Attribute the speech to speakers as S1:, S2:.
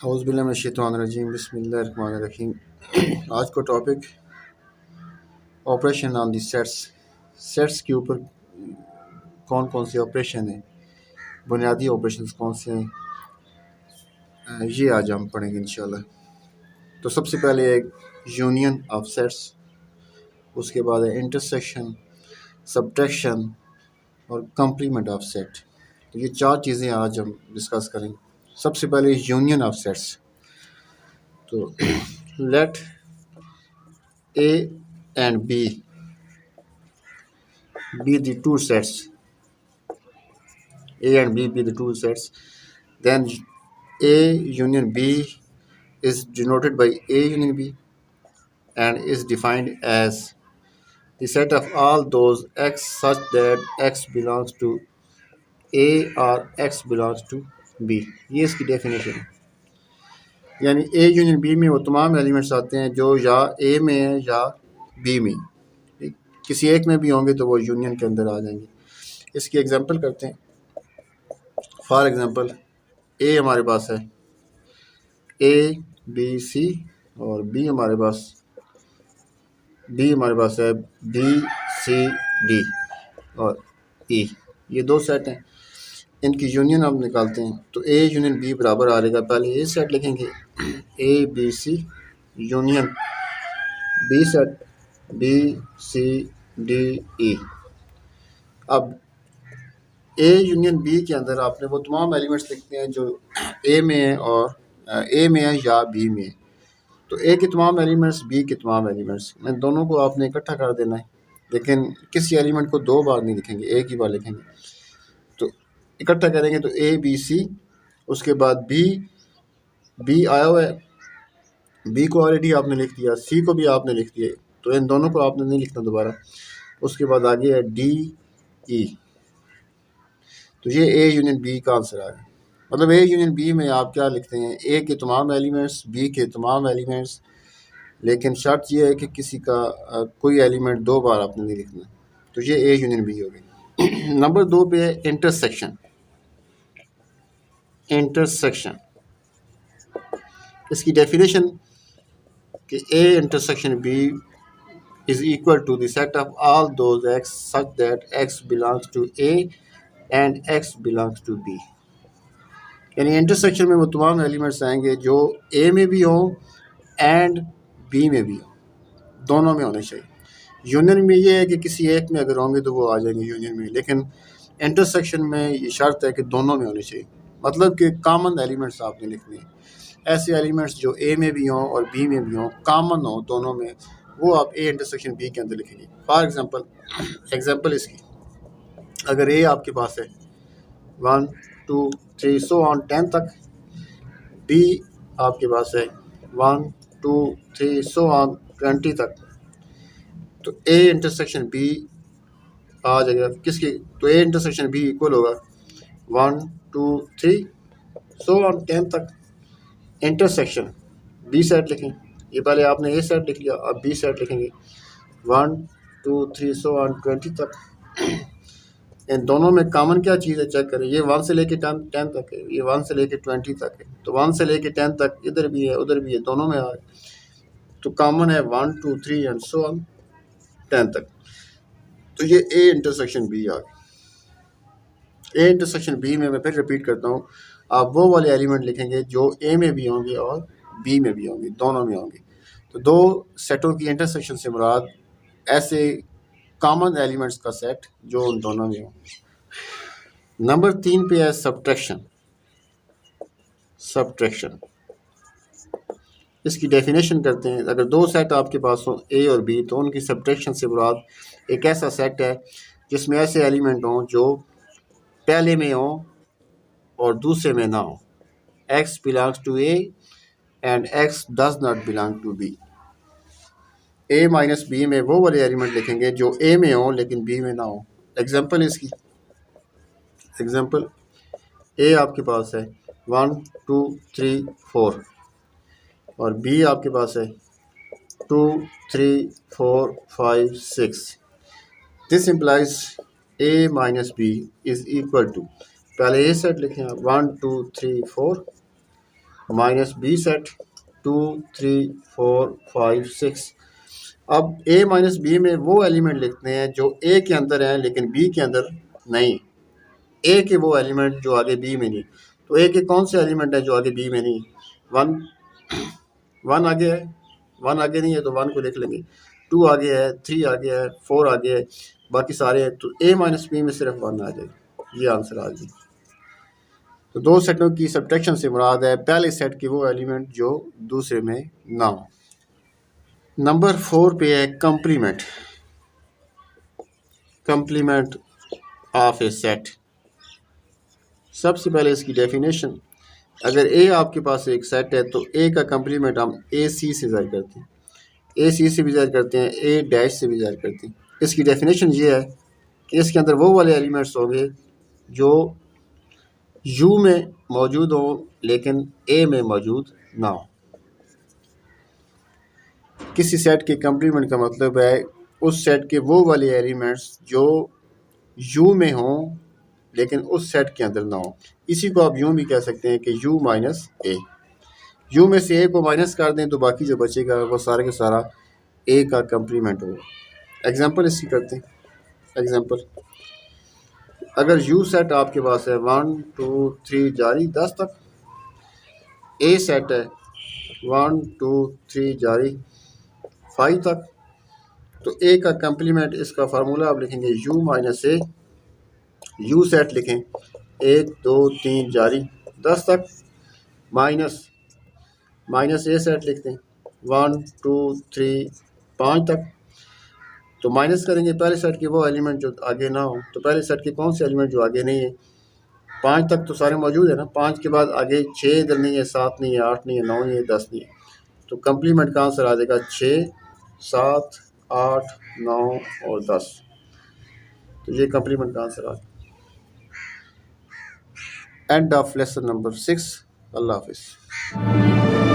S1: औज़ुबिल्लाहिमिनश्शैतानिर्रजीम बिस्मिल्लाहिर्रहमानिर्रहीम। आज का topic operation on the sets. Sets के ऊपर कौन कौन से ऑपरेशन हैं, बुनियादी ऑपरेशन कौन से हैं, ये आज हम पढ़ेंगे इंशाल्लाह। तो सबसे पहले एक यूनियन ऑफ सेट्स, उसके बाद है इंटरसेक्शन, सब्ट्रैक्शन और कंप्लीमेंट ऑफ सेट। तो ये चार चीज़ें आज हम डिस्कस करेंगे। सबसे पहले यूनियन ऑफ सेट्स। तो late A and B be the two sets. A and B be the two sets. Then A union B is denoted by A union B and is defined as the set of all those X such that X belongs to A or X belongs to B. ये इसकी definition है। यानी A union B में वो तमाम elements आते हैं जो या A में है या B में, किसी एक में भी होंगे तो वो यूनियन के अंदर आ जाएंगे। इसकी एग्जांपल करते हैं। फॉर एग्जांपल ए हमारे पास है A B C और B हमारे पास है B C D और E। ये दो सेट हैं, इनकी यूनियन हम निकालते हैं। तो A यूनियन B बराबर आ रहेगा, पहले ये सेट लिखेंगे A B C union B set B C D E। अब A यूनियन B के अंदर आपने वो तमाम एलिमेंट्स लिखते हैं जो A में है और A में है या B में है। तो A के तमाम एलिमेंट्स, B के तमाम एलिमेंट्स, इन दोनों को आपने इकट्ठा कर देना है। लेकिन किसी एलिमेंट को दो बार नहीं लिखेंगे, एक ही बार लिखेंगे। तो इकट्ठा करेंगे तो A B C, उसके बाद B आया हुआ है, B को ऑलरेडी आपने लिख दिया, C को भी आपने लिख दिया, तो इन दोनों को आपने नहीं लिखना दोबारा। उसके बाद आगे है D E। तो ये A यूनियन B का आंसर आ गया। मतलब A यूनियन B में आप क्या लिखते हैं, A के तमाम एलिमेंट्स, B के तमाम एलिमेंट्स, लेकिन शर्त ये है कि किसी का कोई एलिमेंट दो बार आपने नहीं लिखना। तो ये A यूनियन B हो गई। नंबर 2 पे है इंटरसेक्शन। इंटरसेक्शन इसकी डेफिनेशन कि A intersection B is equal to the set of all those X such that X belongs to A and X belongs to B। यानी इंटरसेक्शन में वो तमाम एलिमेंट्स आएंगे जो A में भी हों एंड B में भी हों, दोनों में होने चाहिए। यूनियन में ये है कि किसी एक में अगर होंगे तो वो आ जाएंगे यूनियन में, लेकिन इंटरसेक्शन में ये शर्त है कि दोनों में होने चाहिए। मतलब कि कॉमन एलिमेंट्स आपने लिखने हैं, ऐसे एलिमेंट्स जो A में भी हों और B में भी हों, कॉमन हो दोनों में, वो आप A इंटरसेक्शन B के अंदर लिखेंगे। फॉर एग्जांपल इसकी, अगर A आपके पास है 1 2 3 सो ऑन 10 तक, B आपके पास है 1 2 3 सो ऑन 20 तक, तो A इंटरसेक्शन B आ जाएगा किसकी, तो A इंटरसेक्शन B इक्वल होगा 1 2 3 सो ऑन 10 तक इंटरसेक्शन B सेट लिखें। ये पहले आपने A सेट लिख लिया, अब B सेट लिखेंगे 1 2 3 सो ऑन 20 तक। इन दोनों में कॉमन क्या चीज़ है चेक करें। ये 1 से लेके 10 तक है, ये 1 से लेके 20 तक है, तो 1 से लेके 10 तक इधर भी है उधर भी है, दोनों में आ रहा है। तो कॉमन है 1 2 3 एंड सो ऑन 10 तक। तो ये A इंटरसेक्शन B आ गया। A इंटरसेक्शन B में मैं फिर रिपीट करता हूँ, आप वो वाले एलिमेंट लिखेंगे जो A में भी होंगे और B में भी होंगे, दोनों में होंगे। तो दो सेटों की इंटरसेक्शन से मुराद ऐसे कॉमन एलिमेंट्स का सेट जो उन दोनों में हो। नंबर 3 पे है सब्ट्रैक्शन। इसकी डेफिनेशन करते हैं। अगर दो सेट आपके पास हो A और B, तो उनकी सब्ट्रैक्शन से मुराद एक ऐसा सेट है जिसमें ऐसे एलिमेंट हों जो पहले में हो और दूसरे में ना हो। X belongs to A and X does not belong to B। A minus B में वो वाले एलिमेंट लिखेंगे जो A में हो लेकिन B में ना हो। एग्जाम्पल इसकी, एग्जाम्पल A आपके पास है 1 2 3 4 और B आपके पास है 2 3 4 5 6। This implies A minus B is equal to, पहले A सेट लिखें 1 2 3 4 माइनस बी सेट 2 3 4 5 6। अब ए माइनस बी में वो एलिमेंट लिखते हैं जो ए के अंदर हैं लेकिन बी के अंदर नहीं। ए के वो एलिमेंट जो आगे बी में नहीं। तो ए के कौन से एलिमेंट है जो आगे बी में नहीं? वन, वन आगे है, वन आगे नहीं है तो वन को लिख लेंगे, टू आगे है, थ्री आगे है, फोर आगे है, बाकी सारे हैं। तो ए माइनस बी में सिर्फ वन आ जाएगा। ये आंसर आ गया। तो दो सेटों की सब्ट्रैक्शन से मुराद है पहले सेट के वो एलिमेंट जो दूसरे में ना हो। नंबर 4 पे है complement. Complement of A set. सबसे पहले इसकी डेफिनेशन, अगर ए आपके पास एक सेट है तो ए का कंप्लीमेंट हम ए सी से ज़ाहिर करते हैं, ए सी से भी ज़ाहिर करते हैं, ए डैश से भी ज़ाहिर करते हैं। इसकी डेफिनेशन ये है कि इसके अंदर वो वाले एलिमेंट्स होंगे जो यू में मौजूद हो लेकिन ए में मौजूद ना हो। किसी सेट के कंप्लीमेंट का मतलब है उस सेट के वो वाले एलिमेंट्स जो यू में हों लेकिन उस सेट के अंदर ना हो। इसी को आप यूँ भी कह सकते हैं कि यू माइनस ए। यू में से ए को माइनस कर दें तो बाकी जो बचेगा वो सारा के सारा ए का कंप्लीमेंट होगा। एग्जांपल इसकी करते हैं। एग्जांपल, अगर यू सेट आपके पास है 1 2 3 जारी 10 तक, ए सेट है 1 2 3 जारी 5 तक, तो ए का कंप्लीमेंट इसका फार्मूला आप लिखेंगे you minus A. You set लिखें 1 2 3 जारी 10 तक, माइनस ए सेट लिखते हैं 1 2 3 5 तक। तो माइनस करेंगे पहले सेट के वो एलिमेंट जो आगे ना हो। तो पहले सेट के कौन से एलिमेंट जो आगे नहीं है? 5 तक तो सारे मौजूद है ना। 5 के बाद आगे 6 इधर नहीं है, 7 नहीं है, 8 नहीं है, 9 नहीं है, 10 नहीं है। तो कंप्लीमेंट का आंसर आ जाएगा 6 7 8 9 और 10। तो ये कंप्लीमेंट का आंसर आ गया। End of lesson number 6। अल्लाह हाफिज़।